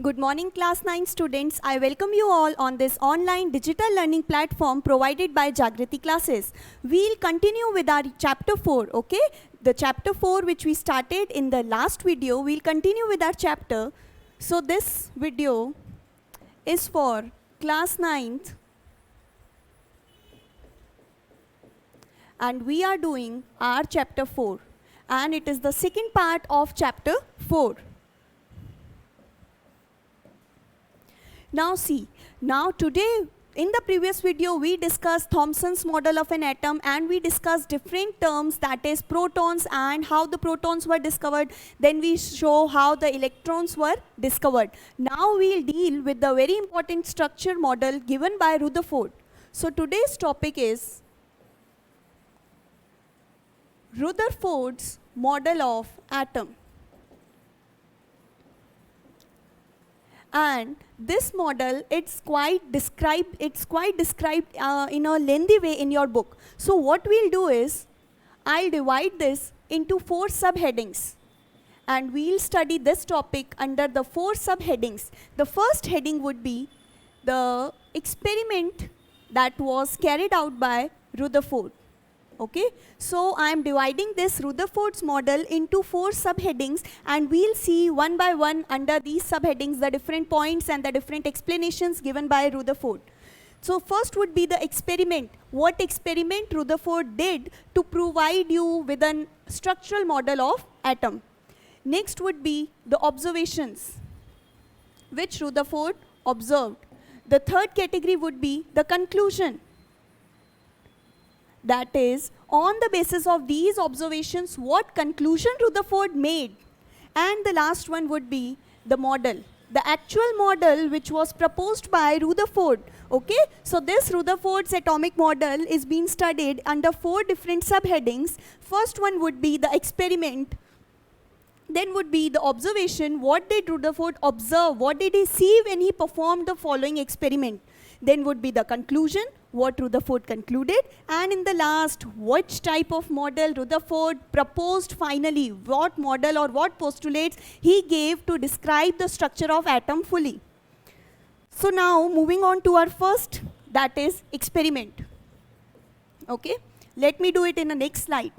Good morning, class 9 students. I welcome you all on this online digital learning platform provided by Jagriti Classes. We'll continue with our chapter 4, okay? The chapter 4 which we started in the last video, we'll continue with our chapter. So this video is for class 9th and we are doing our chapter 4 and it is the second part of chapter 4. Now see, today in the previous video we discussed Thomson's model of an atom and we discussed different terms, that is protons and how the protons were discovered. Then we show how the electrons were discovered. Now we'll deal with the very important structure model given by Rutherford. So today's topic is Rutherford's model of atom. And this model, it's quite described in a lengthy way in your book. So what we'll do is, I'll divide this into 4 subheadings. And we'll study this topic under the 4 subheadings. The first heading would be the experiment that was carried out by Rutherford. Okay, so I am dividing this Rutherford's model into 4 subheadings and we'll see one by one under these subheadings the different points and the different explanations given by Rutherford. So first would be the experiment. What experiment Rutherford did to provide you with a structural model of atom. Next would be the observations which Rutherford observed. The third category would be the conclusion. That is, on the basis of these observations, what conclusion Rutherford made. And the last one would be the model, the actual model which was proposed by Rutherford. Okay, so this Rutherford's atomic model is being studied under 4 different subheadings. First one would be the experiment. Then would be the observation. What did Rutherford observe? What did he see when he performed the following experiment? Then would be the conclusion, what Rutherford concluded, and in the last, which type of model Rutherford proposed finally, what model or what postulates he gave to describe the structure of atom fully. So now moving on to our first, that is experiment. Okay, let me do it in the next slide.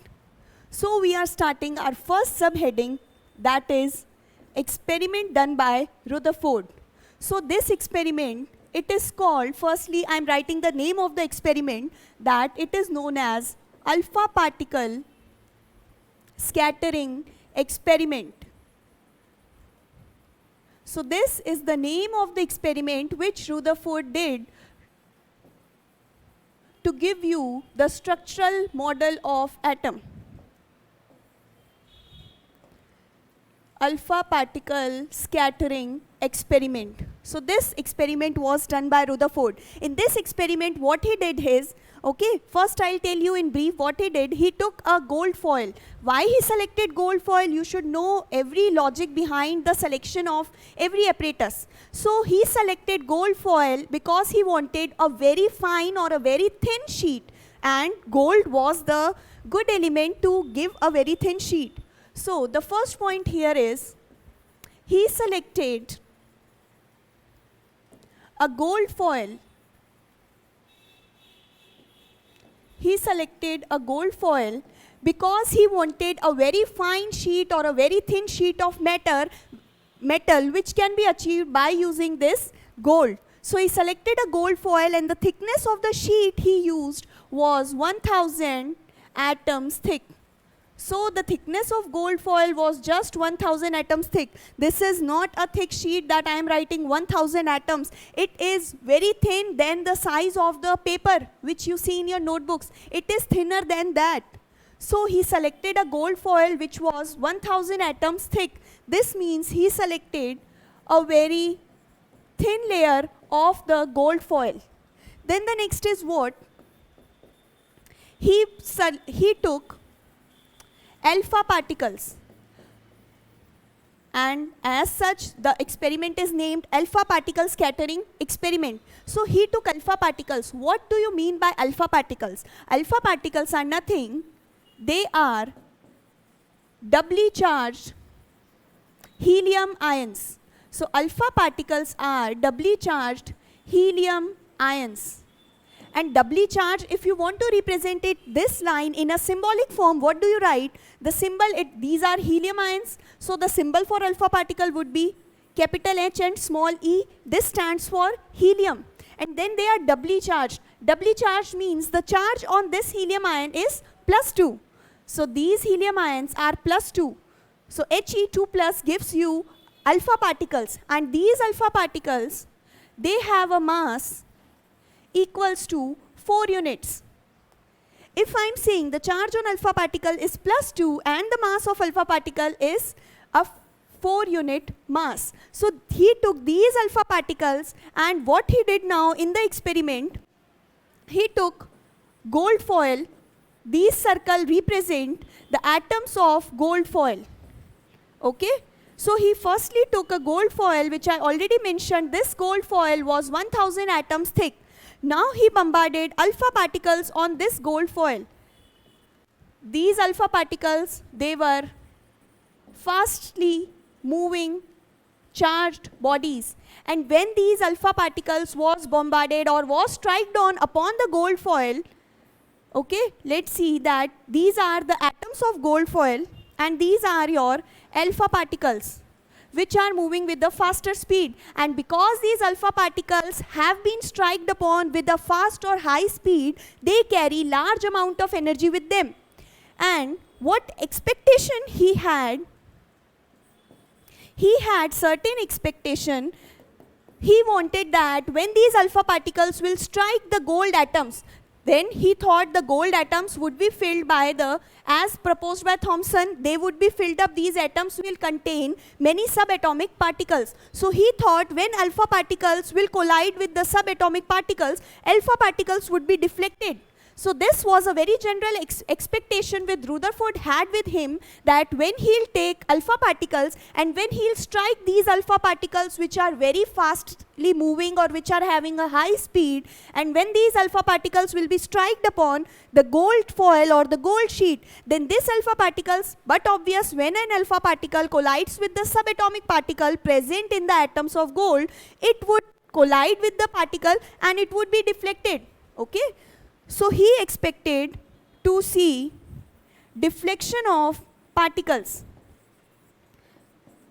So we are starting our first subheading, that is experiment done by Rutherford. So this experiment, it is called, firstly I am writing the name of the experiment, that it is known as alpha particle scattering experiment. So this is the name of the experiment which Rutherford did to give you the structural model of atom. Alpha particle scattering experiment. So this experiment was done by Rutherford. In this experiment, what he did is, okay, first I'll tell you in brief what he did. He took a gold foil. Why he selected gold foil? You should know every logic behind the selection of every apparatus. So he selected gold foil because he wanted a very fine or a very thin sheet, and gold was the good element to give a very thin sheet. So the first point here is, he selected a gold foil. He selected a gold foil because he wanted a very fine sheet or a very thin sheet of metal which can be achieved by using this gold. So he selected a gold foil and the thickness of the sheet he used was 1000 atoms thick. So the thickness of gold foil was just 1000 atoms thick. This is not a thick sheet that I am writing 1000 atoms. It is very thin than the size of the paper which you see in your notebooks. It is thinner than that. So he selected a gold foil which was 1000 atoms thick. This means he selected a very thin layer of the gold foil. Then the next is what? He took alpha particles, and as such the experiment is named alpha particle scattering experiment. So he took alpha particles. What do you mean by alpha particles? Alpha particles are nothing, they are doubly charged helium ions. So alpha particles are doubly charged helium ions. And doubly charged, if you want to represent it, this line in a symbolic form, what do you write? The symbol, these are helium ions. So the symbol for alpha particle would be capital H and small e. This stands for helium. And then they are doubly charged. Doubly charged means the charge on this helium ion is +2. So these helium ions are +2. So He2 plus gives you alpha particles. And these alpha particles, they have a mass equals to 4 units. If I am saying the charge on alpha particle is +2 and the mass of alpha particle is a 4 unit mass. So he took these alpha particles, and what he did now in the experiment, he took gold foil. These circle represent the atoms of gold foil. Okay? So he firstly took a gold foil, which I already mentioned. This gold foil was 1000 atoms thick. Now he bombarded alpha particles on this gold foil. These alpha particles, they were fastly moving charged bodies. And when these alpha particles was bombarded or was struck on upon the gold foil, okay, let's see that these are the atoms of gold foil and these are your alpha particles, which are moving with the faster speed. And because these alpha particles have been struck upon with a fast or high speed, they carry large amount of energy with them. And what expectation he had certain expectation. He wanted that when these alpha particles will strike the gold atoms, then he thought the gold atoms would be filled by the, as proposed by Thomson, they would be filled up, these atoms will contain many subatomic particles. So he thought when alpha particles will collide with the subatomic particles, alpha particles would be deflected. So this was a very general expectation with Rutherford had with him, that when he'll take alpha particles and when he'll strike these alpha particles which are very fastly moving or which are having a high speed, and when these alpha particles will be struck upon the gold foil or the gold sheet, then this alpha particles, but obvious when an alpha particle collides with the subatomic particle present in the atoms of gold, it would collide with the particle and it would be deflected. Okay? So he expected to see deflection of particles.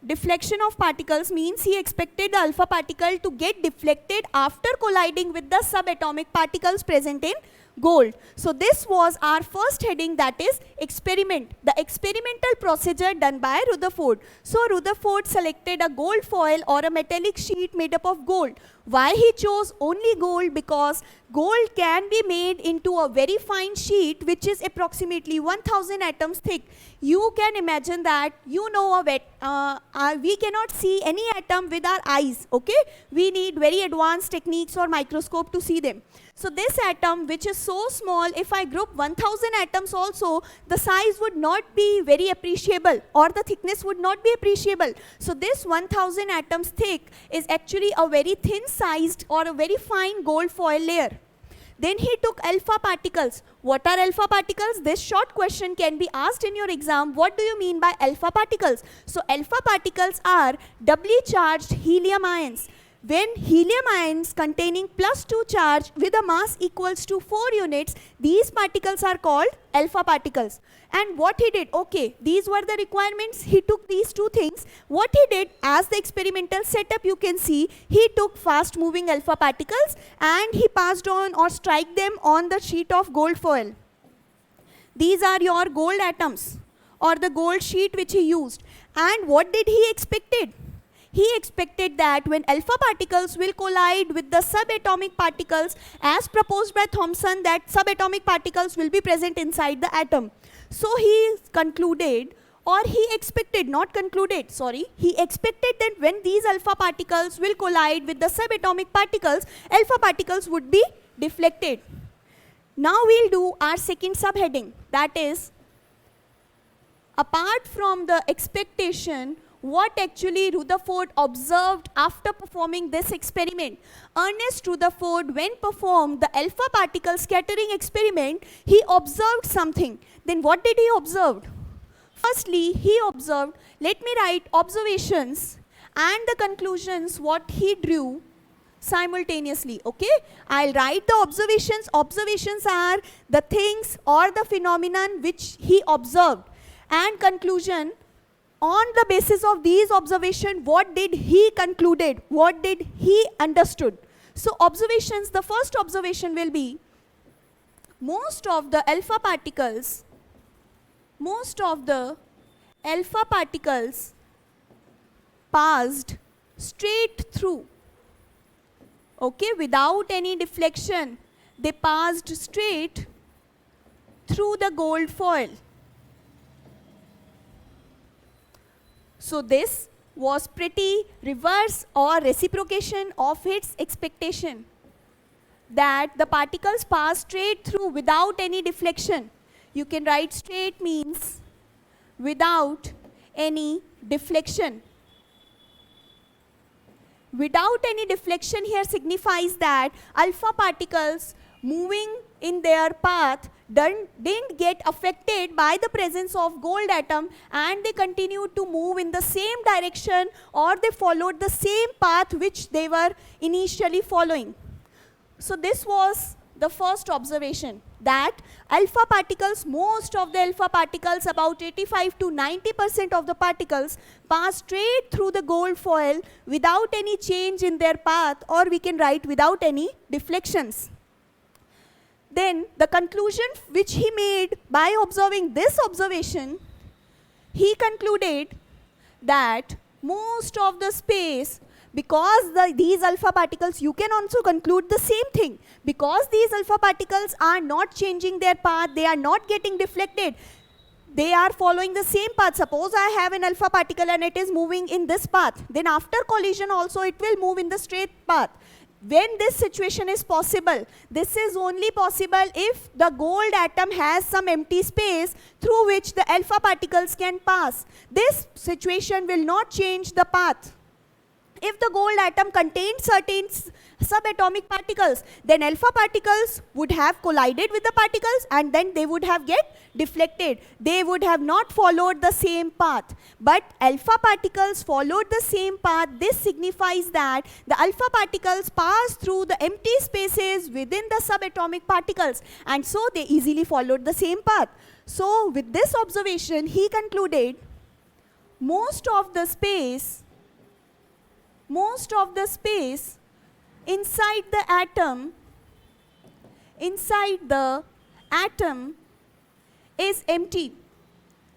Deflection of particles means he expected the alpha particle to get deflected after colliding with the subatomic particles present in gold. So this was our first heading, that is experiment, the experimental procedure done by Rutherford. So Rutherford selected a gold foil or a metallic sheet made up of gold. Why he chose only gold? Because gold can be made into a very fine sheet which is approximately 1000 atoms thick. You can imagine that, you know, we cannot see any atom with our eyes. Okay, we need very advanced techniques or microscope to see them. So this atom, which is so small, if I group 1000 atoms also, the size would not be very appreciable or the thickness would not be appreciable. So this 1000 atoms thick is actually a very thin sized or a very fine gold foil layer. Then he took alpha particles. What are alpha particles? This short question can be asked in your exam. What do you mean by alpha particles? So alpha particles are doubly charged helium ions. When helium ions containing +2 charge with a mass equals to 4 units, these particles are called alpha particles. And what he did, okay, these were the requirements. He took these two things. What he did, as the experimental setup you can see, he took fast moving alpha particles and he passed on or strike them on the sheet of gold foil. These are your gold atoms or the gold sheet which he used. And what did he expected? He expected that when alpha particles will collide with the subatomic particles, as proposed by Thomson, that subatomic particles will be present inside the atom. So he concluded, or he expected, not concluded, sorry, he expected that when these alpha particles will collide with the subatomic particles, alpha particles would be deflected. Now we'll do our second subheading, that is, apart from the expectation, what actually Rutherford observed after performing this experiment. Ernest Rutherford, when performed the alpha particle scattering experiment, he observed something. Then what did he observe? Firstly, he observed, let me write observations. and the conclusions what he drew simultaneously. Okay, I'll write the observations. Observations are the things or the phenomenon which he observed, and conclusion, on the basis of these observations, what did he concluded, what did he understood. So observations, the first observation will be most of the alpha particles passed straight through. Okay, without any deflection, they passed straight through the gold foil. So this was pretty reverse or reciprocation of its expectation, that the particles pass straight through without any deflection. You can write straight means without any deflection. Without any deflection here signifies that alpha particles moving in their path didn't get affected by the presence of gold atom, and they continued to move in the same direction, or they followed the same path which they were initially following. So this was the first observation, that alpha particles, most of the alpha particles, about 85 to 90% of the particles, pass straight through the gold foil without any change in their path, or we can write without any deflections. Then the conclusion which he made by observing this observation, he concluded that most of the space, because these alpha particles, you can also conclude the same thing, because these alpha particles are not changing their path, they are not getting deflected, they are following the same path. Suppose I have an alpha particle and it is moving in this path, then after collision also it will move in the straight path. When this situation is possible, this is only possible if the gold atom has some empty space through which the alpha particles can pass. This situation will not change the path. If the gold atom contained certain subatomic particles, then alpha particles would have collided with the particles and then they would have get deflected. They would have not followed the same path. But alpha particles followed the same path. This signifies that the alpha particles pass through the empty spaces within the subatomic particles, and so they easily followed the same path. So with this observation, he concluded most of the space inside the atom is empty.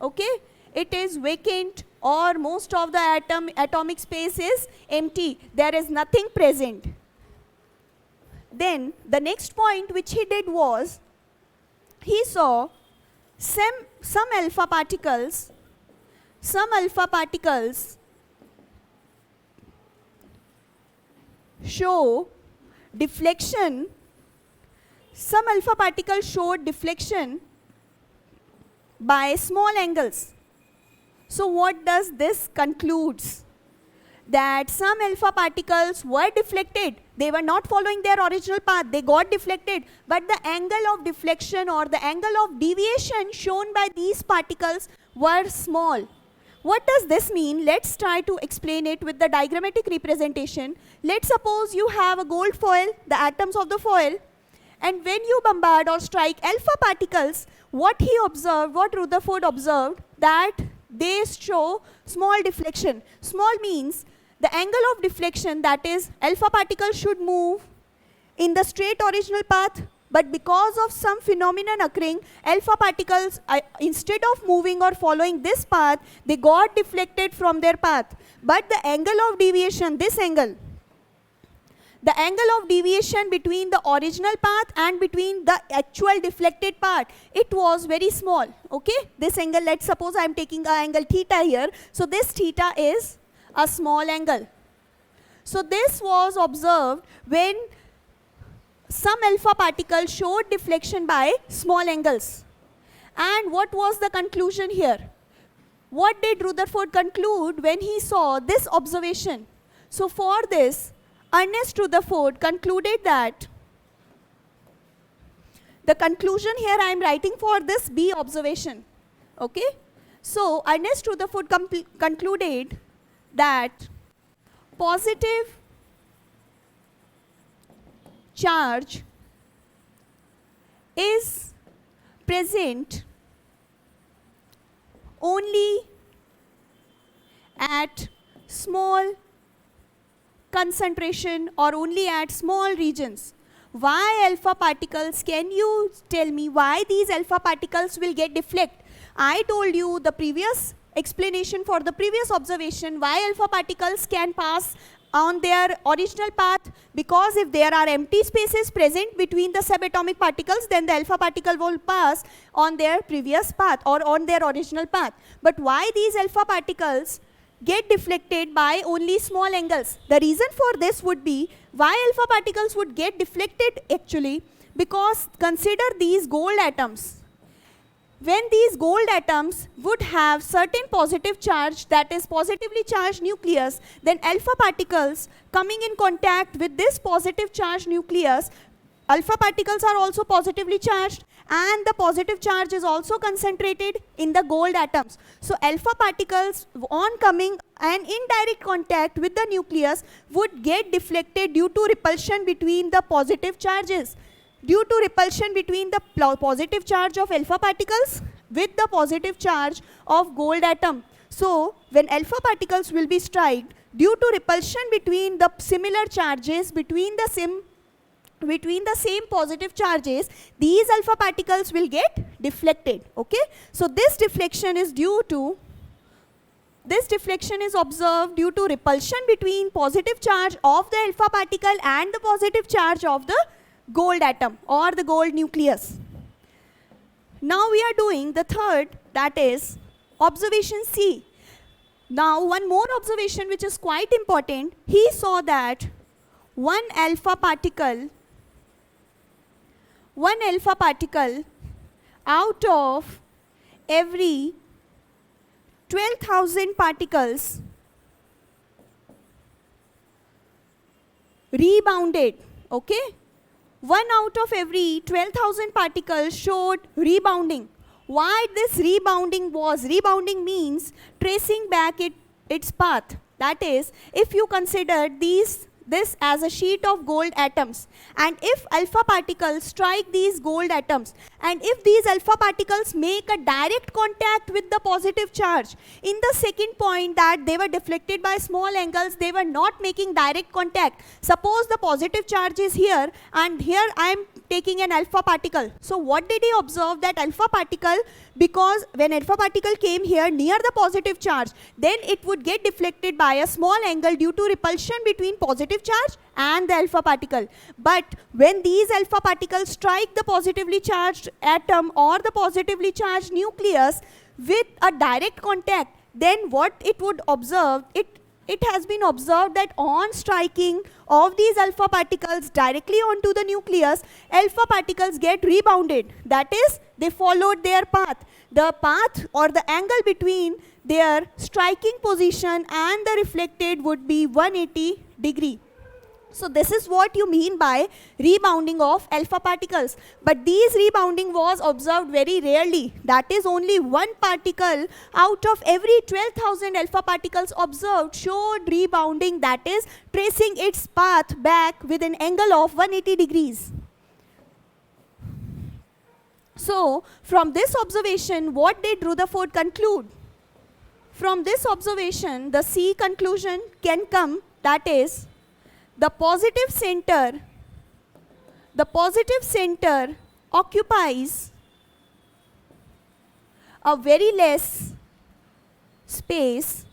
Okay, it is vacant, or most of the atomic space is empty, there is nothing present. Then the next point which he did was, he saw some alpha particles show deflection. Some alpha particles showed deflection by small angles. So what does this concludes? That some alpha particles were deflected. They were not following their original path. They got deflected. But the angle of deflection or the angle of deviation shown by these particles were small. What does this mean? Let's try to explain it with the diagrammatic representation. Let's suppose you have a gold foil, the atoms of the foil, and when you bombard or strike alpha particles, what he observed, what Rutherford observed, that they show small deflection. Small means the angle of deflection, that is alpha particles should move in the straight original path, but because of some phenomenon occurring, alpha particles, instead of moving or following this path, they got deflected from their path. But the angle of deviation, this angle, the angle of deviation between the original path and between the actual deflected part, it was very small. Okay, this angle, let's suppose I am taking an angle theta here. So this theta is a small angle. So this was observed when some alpha particles showed deflection by small angles. And what was the conclusion here? What did Rutherford conclude when he saw this observation? So for this, Ernest Rutherford concluded that, the conclusion here I am writing for this B observation. Okay? So Ernest Rutherford concluded that positive charge is present only at small concentration or only at small regions. Why alpha particles? Can you tell me why these alpha particles will get deflect? I told you the previous explanation for the previous observation why alpha particles can pass on their original path, because if there are empty spaces present between the subatomic particles, then the alpha particle will pass on their previous path or on their original path. But why these alpha particles get deflected by only small angles? The reason for this would be why alpha particles would get deflected actually, because consider these gold atoms. When these gold atoms would have certain positive charge, that is positively charged nucleus, then alpha particles coming in contact with this positive charged nucleus, alpha particles are also positively charged and the positive charge is also concentrated in the gold atoms. So alpha particles on coming and indirect contact with the nucleus would get deflected due to repulsion between the positive charges. Due to repulsion between the positive charge of alpha particles with the positive charge of gold atom. So when alpha particles will be struck, due to repulsion between the similar charges, between the same positive charges, these alpha particles will get deflected. Okay, so this deflection is observed due to repulsion between positive charge of the alpha particle and the positive charge of the gold atom or the gold nucleus. Now we are doing the third, that is observation C. Now one more observation which is quite important. He saw that one alpha particle out of every 12,000 particles rebounded. Okay, 1 out of every 12,000 particles showed rebounding. Why this rebounding was? Rebounding means tracing back its path. That is, if you consider this as a sheet of gold atoms, and if alpha particles strike these gold atoms, and if these alpha particles make a direct contact with the positive charge, in the second point that they were deflected by small angles, they were not making direct contact. Suppose the positive charge is here and here I am taking an alpha particle. So what did he observe? That alpha particle, because when alpha particle came here near the positive charge, then it would get deflected by a small angle due to repulsion between positive charge and the alpha particle. But when these alpha particles strike the positively charged atom or the positively charged nucleus with a direct contact, then what it would observe, it has been observed that on striking of these alpha particles directly onto the nucleus, alpha particles get rebounded. That is, they followed their path. The path or the angle between their striking position and the reflected would be 180 degree. So this is what you mean by rebounding of alpha particles. But these rebounding was observed very rarely. That is, only one particle out of every 12,000 alpha particles observed showed rebounding, that is, tracing its path back with an angle of 180 degrees. So from this observation, what did Rutherford conclude? From this observation, the C conclusion can come, that is, the positive center occupies a very less space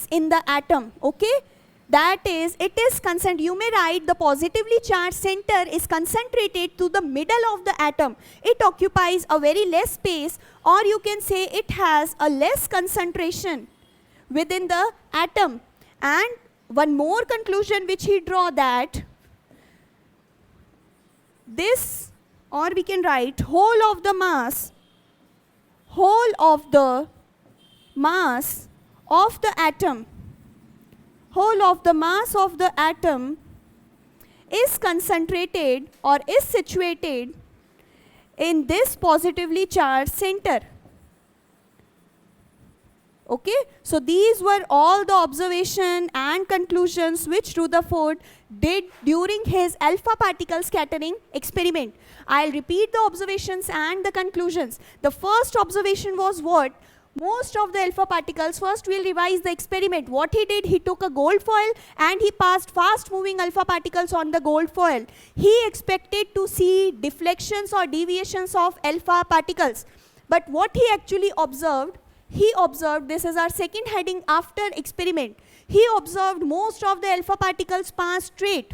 in the atom. Okay, that is, it is concentrated. You may write the positively charged center is concentrated to the middle of the atom. It occupies a very less space, or you can say it has a less concentration within the atom. And one more conclusion which he draw, that this, or we can write whole of the mass of the atom is concentrated or is situated in this positively charged center. Okay, so these were all the observation and conclusions which Rutherford did during his alpha particle scattering experiment. I'll repeat the observations and the conclusions. The first observation was what? Most of the alpha particles, first we'll revise the experiment. What he did, he took a gold foil and he passed fast moving alpha particles on the gold foil. He expected to see deflections or deviations of alpha particles. But what he actually observed, this is our second heading after experiment. He observed most of the alpha particles pass straight.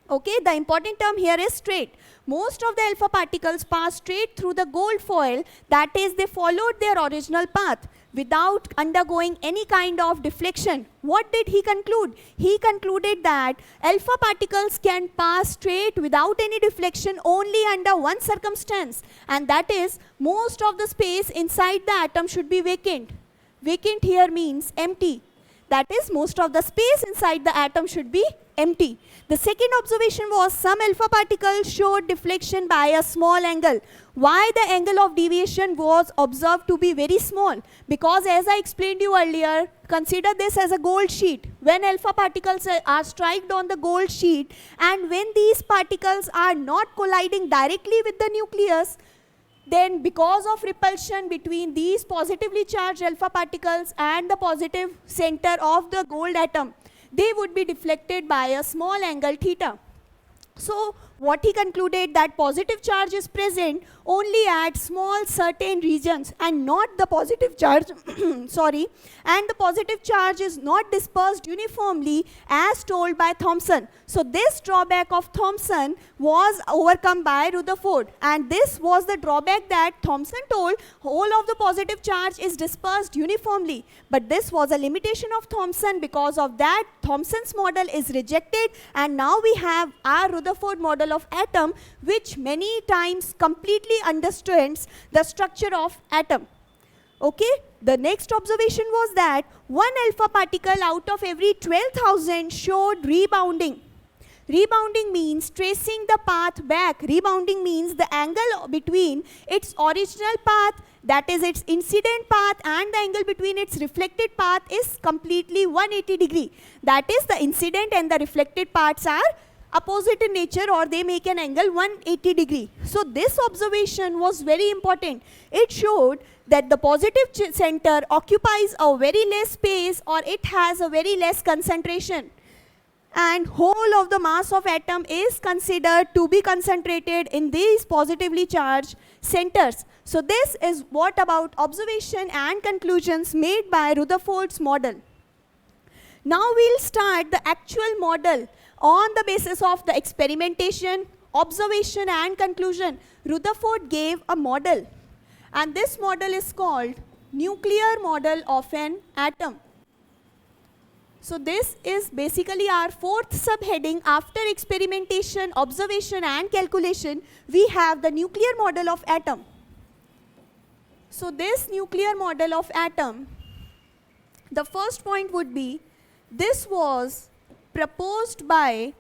Okay, the important term here is straight. Most of the alpha particles pass straight through the gold foil, that is, they followed their original path without undergoing any kind of deflection. What did he conclude? He concluded that alpha particles can pass straight without any deflection only under one circumstance, and that is most of the space inside the atom should be vacant. Vacant here means empty. That is, most of the space inside the atom should be empty. The second observation was some alpha particles showed deflection by a small angle. Why the angle of deviation was observed to be very small? Because as I explained you earlier, consider this as a gold sheet. When alpha particles are struck on the gold sheet, and when these particles are not colliding directly with the nucleus, then because of repulsion between these positively charged alpha particles and the positive center of the gold atom, they would be deflected by a small angle theta. So what he concluded, that positive charge is present only at small certain regions and not the positive charge sorry, and the positive charge is not dispersed uniformly as told by Thomson. So this drawback of Thomson was overcome by Rutherford, and this was the drawback that Thomson told whole of the positive charge is dispersed uniformly, but this was a limitation of Thomson. Because of that, Thomson's model is rejected, and now we have our Rutherford model of atom, which many times completely understands the structure of atom. Okay, the next observation was that one alpha particle out of every 12,000 showed rebounding. Rebounding means tracing the path back. Rebounding means the angle between its original path, that is its incident path, and the angle between its reflected path is completely 180 degree. That is, the incident and the reflected parts are opposite in nature, or they make an angle 180 degree. So this observation was very important. It showed that the positive center occupies a very less space, or it has a very less concentration, and whole of the mass of atom is considered to be concentrated in these positively charged centers. So this is what about observation and conclusions made by Rutherford's model. Now we'll start the actual model on the basis of the experimentation, observation and conclusion. Rutherford gave a model, and this model is called nuclear model of an atom. So this is basically our fourth subheading. After experimentation, observation and calculation, we have the nuclear model of atom. So this nuclear model of atom, the first point would be, this was proposed by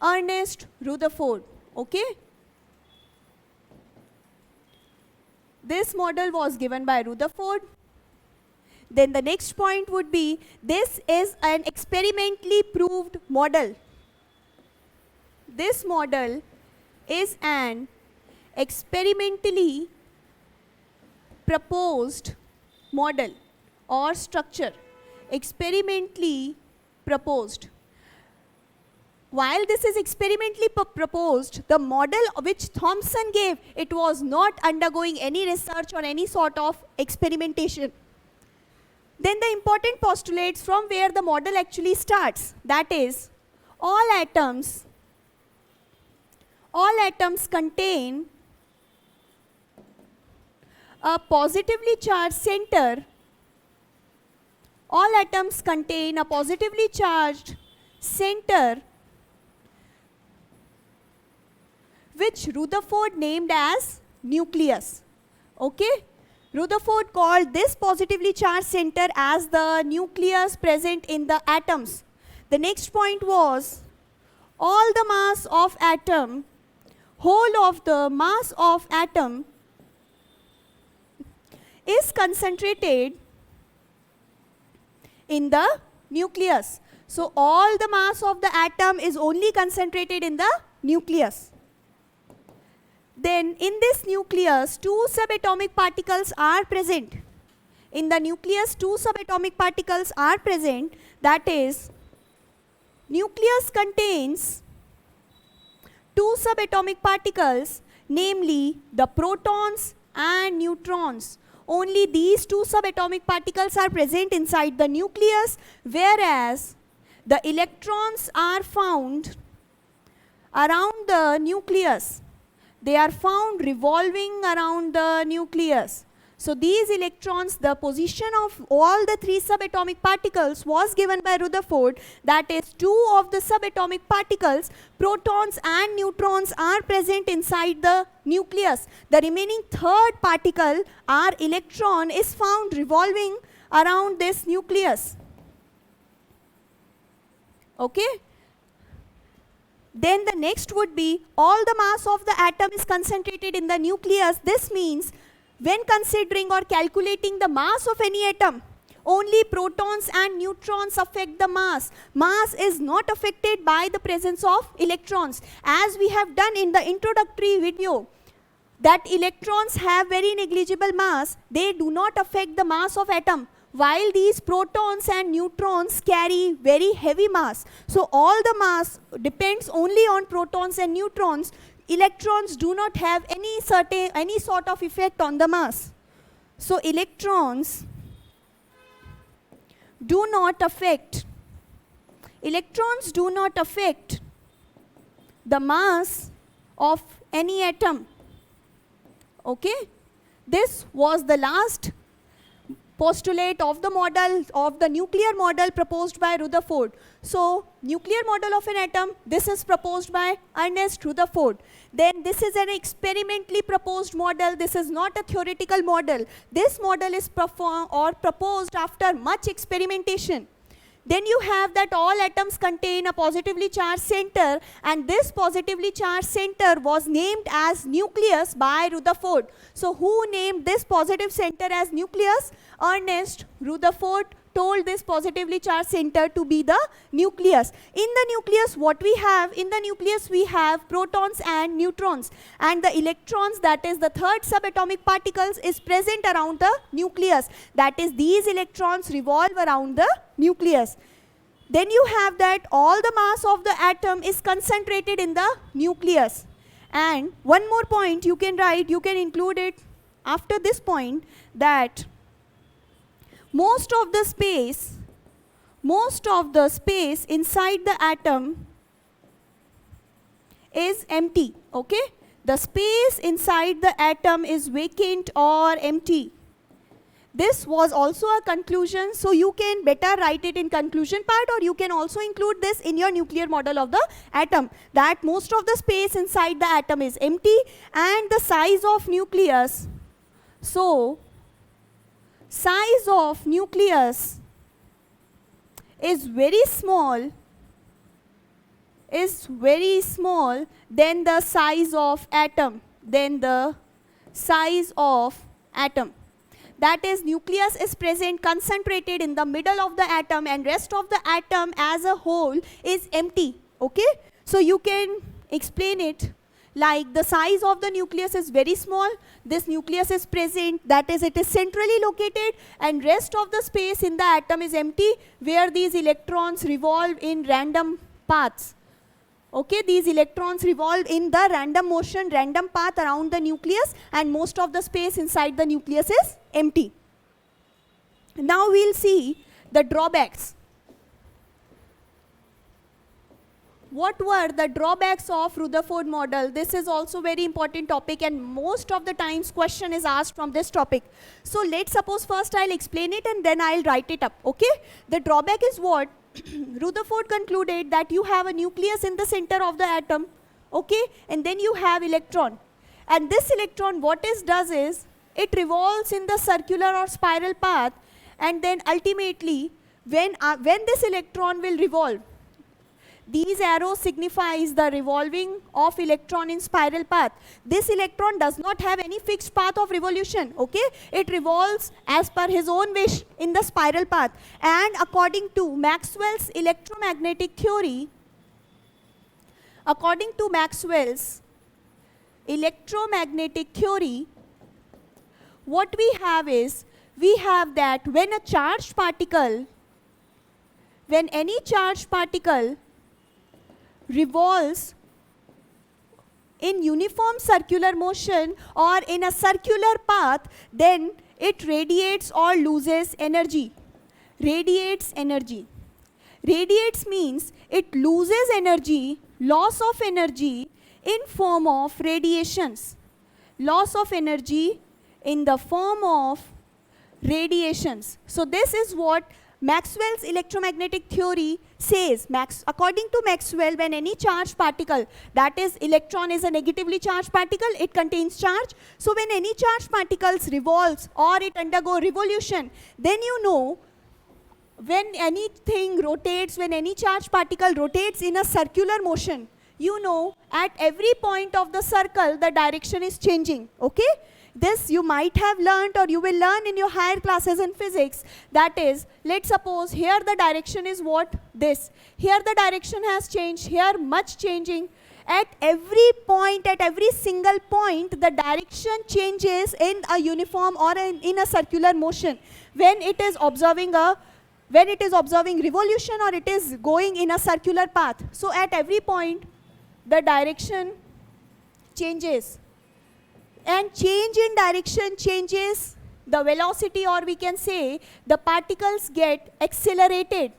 Ernest Rutherford. Okay, this model was given by Rutherford. Then the next point would be, this is an experimentally proved model. This model is an experimentally proposed model or structure. Experimentally proposed. While this is experimentally proposed, the model which Thomson gave, it was not undergoing any research or any sort of experimentation. Then the important postulates from where the model actually starts, that is, all atoms contain a positively charged center. All atoms contain a positively charged center, which Rutherford named as nucleus. Okay? Rutherford called this positively charged center as the nucleus present in the atoms. The next point was, all the mass of atom whole of the mass of atom is concentrated in the nucleus. So all the mass of the atom is only concentrated in the nucleus. Then in this nucleus, two subatomic particles are present. In the nucleus, two subatomic particles are present. That is, nucleus contains two subatomic particles, namely the protons and neutrons. Only these two subatomic particles are present inside the nucleus, whereas the electrons are found around the nucleus. They are found revolving around the nucleus. So these electrons, the position of all the three subatomic particles was given by Rutherford. That is, two of the subatomic particles, protons and neutrons, are present inside the nucleus. The remaining third particle, our electron, is found revolving around this nucleus. Okay? Then the next would be, all the mass of the atom is concentrated in the nucleus. This means when considering or calculating the mass of any atom, only protons and neutrons affect the mass. Mass is not affected by the presence of electrons. As we have done in the introductory video, that electrons have very negligible mass. They do not affect the mass of atom, while these protons and neutrons carry very heavy mass. So all the mass depends only on protons and neutrons. Electrons do not have any sort of effect on the mass. So electrons do not affect the mass of any atom. Okay? This was the last postulate of the model, of the nuclear model proposed by Rutherford. So, nuclear model of an atom, this is proposed by Ernest Rutherford. Then this is an experimentally proposed model. This is not a theoretical model. This model is proposed after much experimentation. Then you have that all atoms contain a positively charged center, and this positively charged center was named as nucleus by Rutherford. So who named this positive center as nucleus? Ernest Rutherford told this positively charged center to be the nucleus. In the nucleus, what we have? In the nucleus, we have protons and neutrons, and the electrons, that is the third subatomic particles, is present around the nucleus. That is, these electrons revolve around the nucleus. Then you have that all the mass of the atom is concentrated in the nucleus. And one more point you can write, you can include it after this point, that most of the space inside the atom is empty. Okay? The space inside the atom is vacant or empty. This was also a conclusion, so you can better write it in conclusion part, or you can also include this in your nuclear model of the atom, that most of the space inside the atom is empty and the size of nucleus. So, size of nucleus is very small than the size of atom, That is, nucleus is present concentrated in the middle of the atom, and rest of the atom as a whole is empty. Okay? So you can explain it like the size of the nucleus is very small. This nucleus is present, that is, it is centrally located, and rest of the space in the atom is empty, where these electrons revolve in random paths. Okay, these electrons revolve in the random motion, random path around the nucleus, and most of the space inside the nucleus is empty. Now we'll see the drawbacks. What were the drawbacks of Rutherford model? This is also very important topic, and most of the times question is asked from this topic. So let's suppose first I'll explain it and then I'll write it up. Okay? The drawback is what? Rutherford concluded that you have a nucleus in the center of the atom, okay, and then you have electron, and this electron what it does is it revolves in the circular or spiral path, and then ultimately when this electron will revolve, These arrows signifies the revolving of electron in spiral path. This electron does not have any fixed path of revolution, okay? It revolves as per his own wish in the spiral path. And according to Maxwell's electromagnetic theory, what we have is, we have that when any charged particle revolves in uniform circular motion or in a circular path, then it radiates or loses energy. Radiates means it loses energy, loss of energy in form of radiations. Loss of energy in the form of radiations. So this is what Maxwell's electromagnetic theory says. According to Maxwell, when any charged particle, that is electron is a negatively charged particle, it contains charge. So when any charged particles revolves or it undergo revolution, then you know when anything rotates, when any charged particle rotates in a circular motion, you know at every point of the circle the direction is changing, okay? This you might have learned or you will learn in your higher classes in physics. That is, let's suppose here the direction is what? This. Here the direction has changed, here much changing. At every point, at every single point, the direction changes in a uniform or in a circular motion. When it is observing revolution or it is going in a circular path. So at every point, the direction changes. And change in direction changes the velocity, or we can say the particles get accelerated.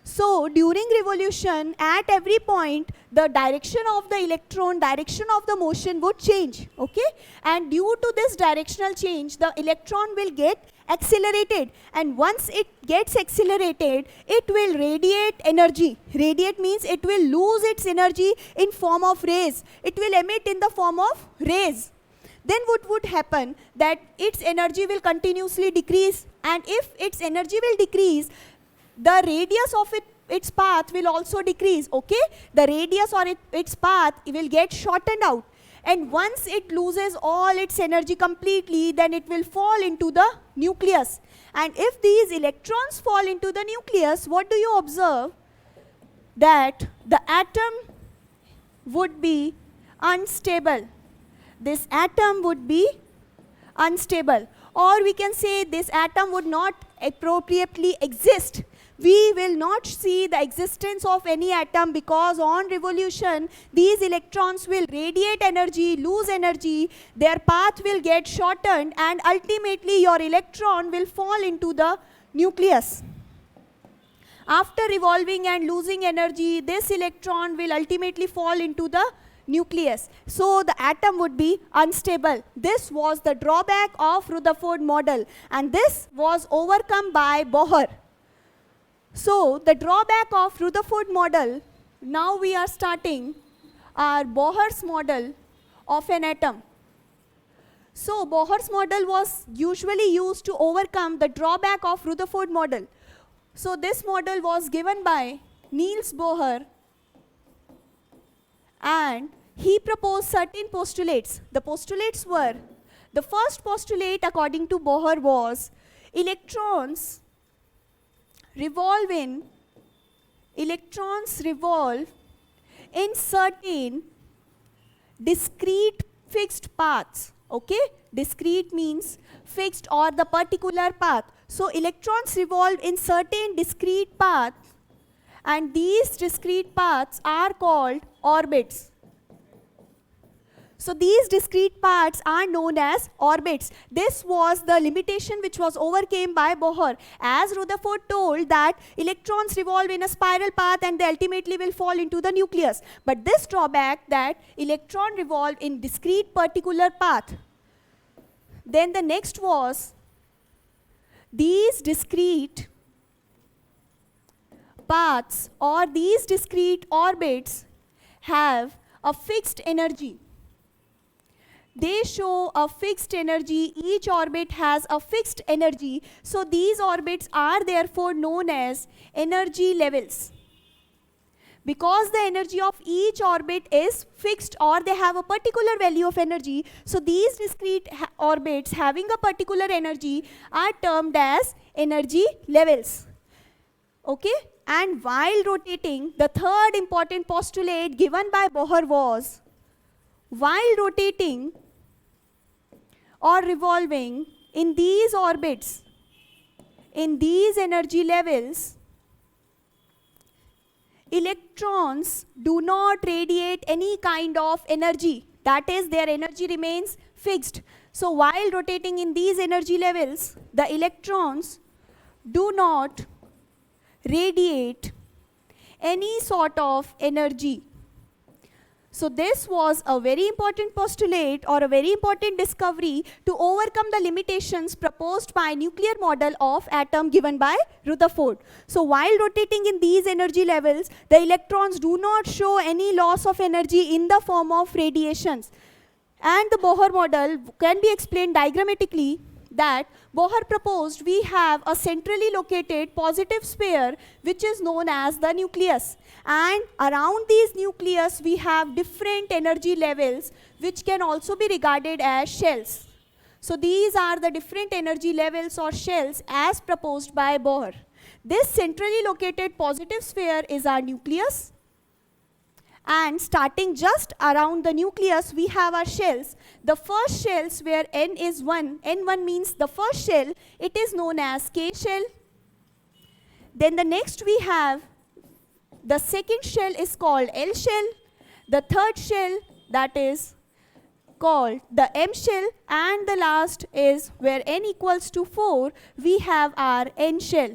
So during revolution, at every point, the direction of the electron, direction of the motion would change, okay? And due to this directional change, the electron will get accelerated. And once it gets accelerated, it will radiate energy. Radiate means it will lose its energy in form of rays. It will emit in the form of rays. Then what would happen? That its energy will continuously decrease. And if its energy will decrease, the radius of its path will also decrease, okay? The radius or its path will get shortened out. And once it loses all its energy completely, then it will fall into the nucleus. And if these electrons fall into the nucleus, what do you observe? That the atom would be unstable. This atom would be unstable. Or we can say this atom would not appropriately exist. We will not see the existence of any atom because on revolution, these electrons will radiate energy, lose energy, their path will get shortened, and ultimately your electron will fall into the nucleus. After revolving and losing energy, this electron will ultimately fall into the nucleus. So the atom would be unstable. This was the drawback of Rutherford model, and this was overcome by Bohr. So the drawback of Rutherford model, now we are starting our Bohr's model of an atom. So Bohr's model was usually used to overcome the drawback of Rutherford model. So this model was given by Niels Bohr, and he proposed certain postulates. The postulates were, the first postulate according to Bohr was, electrons revolve in certain discrete fixed paths, okay? Discrete means fixed or the particular path. So electrons revolve in certain discrete paths, and these discrete paths are called orbits. So these discrete paths are known as orbits. This was the limitation which was overcome by Bohr. As Rutherford told that electrons revolve in a spiral path and they ultimately will fall into the nucleus. But this drawback that electron revolve in discrete particular path. Then the next was, these discrete paths or these discrete orbits have a fixed energy. They show a fixed energy. Each orbit has a fixed energy. So these orbits are therefore known as energy levels. Because the energy of each orbit is fixed or they have a particular value of energy, so these discrete orbits having a particular energy are termed as energy levels. Okay? And while rotating, the third important postulate given by Bohr was, while rotating or revolving in these orbits, in these energy levels, electrons do not radiate any kind of energy. That is, their energy remains fixed. So while rotating in these energy levels, the electrons do not radiate any sort of energy. So this was a very important postulate or a very important discovery to overcome the limitations proposed by nuclear model of atom given by Rutherford. So while rotating in these energy levels, the electrons do not show any loss of energy in the form of radiations. And the Bohr model can be explained diagrammatically that Bohr proposed we have a centrally located positive sphere which is known as the nucleus, and around this nucleus we have different energy levels which can also be regarded as shells. So these are the different energy levels or shells as proposed by Bohr. This centrally located positive sphere is our nucleus, and starting just around the nucleus we have our shells. The first shells where n is 1, n1 means the first shell, it is known as K shell. Then the next we have the second shell is called L shell. The third shell, that is called the M shell, and the last is where n equals to 4, we have our N shell.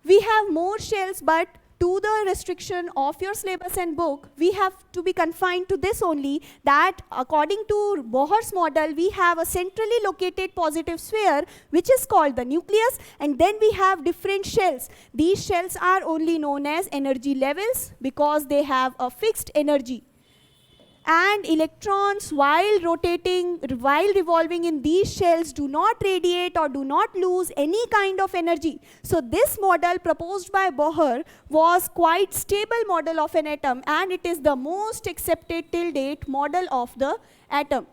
We have more shells, but to the restriction of your syllabus and book, we have to be confined to this only, that according to Bohr's model, we have a centrally located positive sphere which is called the nucleus, and then we have different shells. These shells are only known as energy levels because they have a fixed energy. And electrons while revolving in these shells do not radiate or do not lose any kind of energy. So this model proposed by Bohr was quite stable model of an atom, and it is the most accepted till date model of the atom,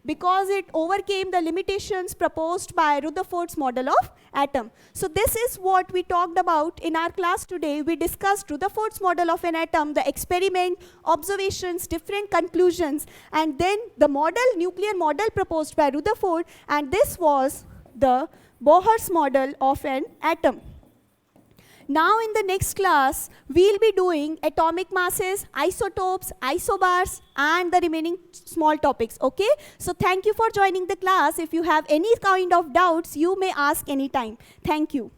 because it overcame the limitations proposed by Rutherford's model of atom. So this is what we talked about in our class today. We discussed Rutherford's model of an atom, the experiment, observations, different conclusions, and then the model, nuclear model proposed by Rutherford, and this was the Bohr's model of an atom. Now in the next class, we'll be doing atomic masses, isotopes, isobars, and the remaining small topics, okay? So thank you for joining the class. If you have any kind of doubts, you may ask anytime. Thank you.